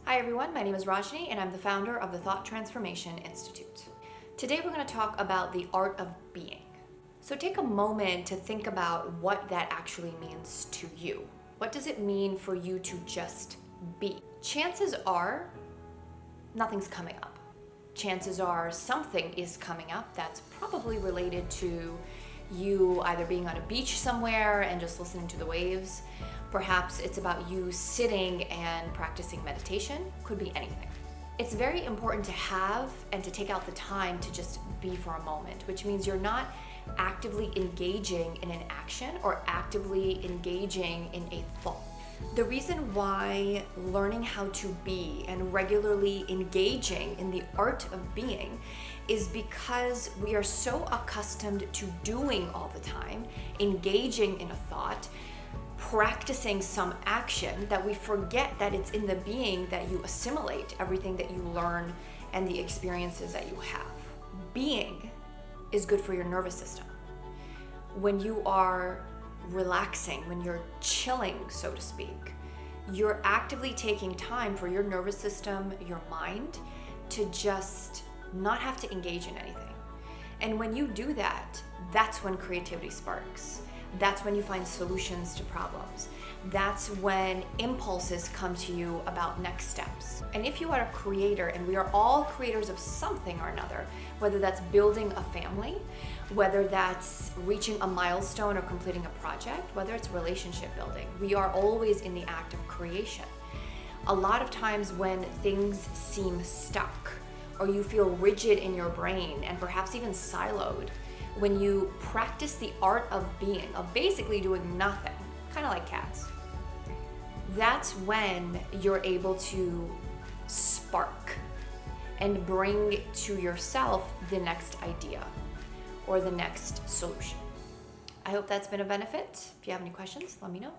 Hi everyone, my name is Rajni and I'm the founder of the Thought Transformation Institute. Today we're going to talk about the art of being. So take a moment to think about what that actually means to you. What does it mean for you to just be? Chances are nothing's coming up. Chances are something is coming up that's probably related to you either being on a beach somewhere and just listening to the waves. Perhaps it's about you sitting and practicing meditation. Could be anything. It's very important to have and to take out the time to just be for a moment, which means you're not actively engaging in an action or actively engaging in a thought. The reason why learning how to be and regularly engaging in the art of being is because we are so accustomed to doing all the time, engaging in a thought, practicing some action, that we forget that it's in the being that you assimilate everything that you learn and the experiences that you have. Being is good for your nervous system. When you are relaxing, when you're chilling, so to speak, you're actively taking time for your nervous system, your mind, to just not have to engage in anything. And when you do that, that's when creativity sparks. That's when you find solutions to problems. That's when impulses come to you about next steps. And if you are a creator, and we are all creators of something or another, whether that's building a family, whether that's reaching a milestone or completing a project, whether it's relationship building, we are always in the act of creation. A lot of times when things seem stuck, or you feel rigid in your brain and perhaps even siloed, when you practice the art of being, of basically doing nothing, kind of like cats, that's when you're able to spark and bring to yourself the next idea or the next solution. I hope that's been a benefit. If you have any questions, let me know.